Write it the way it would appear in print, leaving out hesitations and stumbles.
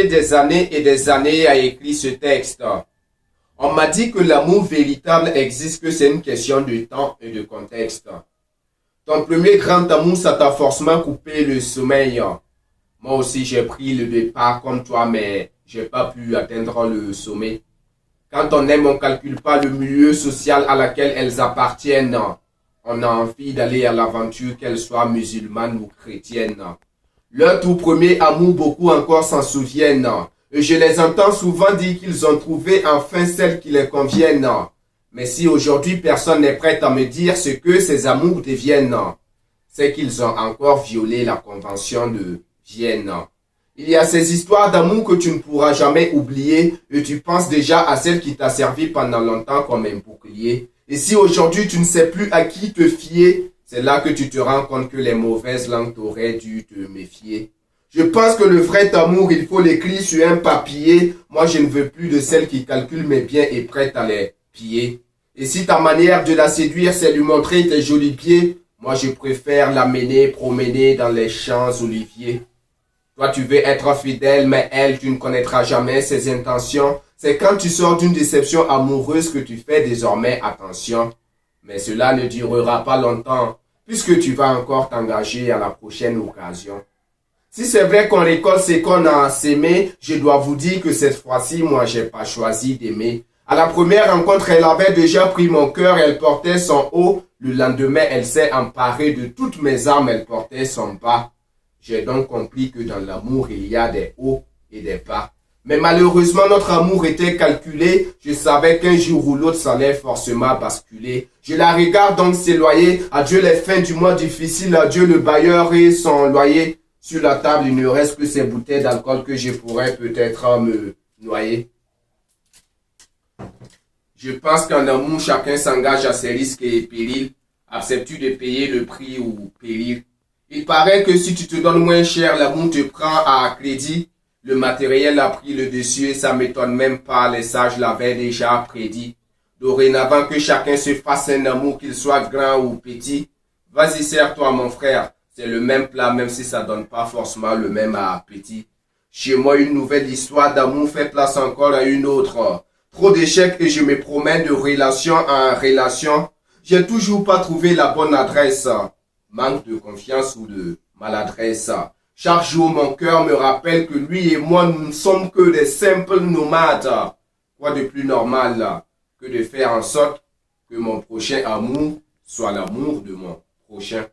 Des années et des années à écrire ce texte. On m'a dit que l'amour véritable existe, que c'est une question de temps et de contexte. Ton premier grand amour, ça t'a forcément coupé le sommeil. Moi aussi, j'ai pris le départ comme toi, mais j'ai pas pu atteindre le sommet. Quand on aime, on calcule pas le milieu social à laquelle elles appartiennent. On a envie d'aller à l'aventure, qu'elles soient musulmanes ou chrétiennes. Leur tout premier amour, beaucoup encore s'en souviennent. Et je les entends souvent dire qu'ils ont trouvé enfin celle qui les convienne. Mais si aujourd'hui personne n'est prêt à me dire ce que ces amours deviennent, c'est qu'ils ont encore violé la convention de Vienne. Il y a ces histoires d'amour que tu ne pourras jamais oublier et tu penses déjà à celle qui t'a servi pendant longtemps comme un bouclier. Et si aujourd'hui tu ne sais plus à qui te fier, c'est là que tu te rends compte que les mauvaises langues t'auraient dû te méfier. Je pense que le vrai amour, il faut l'écrire sur un papier. Moi, je ne veux plus de celle qui calcule mes biens et prête à les piller. Et si ta manière de la séduire, c'est lui montrer tes jolis pieds, moi, je préfère l'amener promener dans les champs oliviers. Toi, tu veux être fidèle, mais elle, tu ne connaîtras jamais ses intentions. C'est quand tu sors d'une déception amoureuse que tu fais désormais attention. Mais cela ne durera pas longtemps, puisque tu vas encore t'engager à la prochaine occasion. Si c'est vrai qu'on récolte ce qu'on a sémé, je dois vous dire que cette fois-ci, moi, j'ai pas choisi d'aimer. À la première rencontre, elle avait déjà pris mon cœur, elle portait son haut. Le lendemain, elle s'est emparée de toutes mes armes, elle portait son bas. J'ai donc compris que dans l'amour, il y a des hauts et des bas. Mais malheureusement, notre amour était calculé. Je savais qu'un jour ou l'autre, ça allait forcément basculer. Je la regarde donc s'éloigner. Adieu les fins du mois difficiles, adieu le bailleur et son loyer. Sur la table, il ne reste que ces bouteilles d'alcool que je pourrais peut-être me noyer. Je pense qu'en amour, chacun s'engage à ses risques et périls. Acceptes-tu de payer le prix ou périr? Il paraît que si tu te donnes moins cher, l'amour te prend à crédit. Le matériel a pris le dessus et ça m'étonne même pas, les sages l'avaient déjà prédit. Dorénavant que chacun se fasse un amour, qu'il soit grand ou petit. Vas-y, serre-toi mon frère, c'est le même plat même si ça donne pas forcément le même appétit. Chez moi, une nouvelle histoire d'amour fait place encore à une autre. Trop d'échecs et je me promène de relation en relation. J'ai toujours pas trouvé la bonne adresse. Manque de confiance ou de maladresse. Chaque jour, mon cœur me rappelle que lui et moi, nous ne sommes que des simples nomades. Quoi de plus normal que de faire en sorte que mon prochain amour soit l'amour de mon prochain.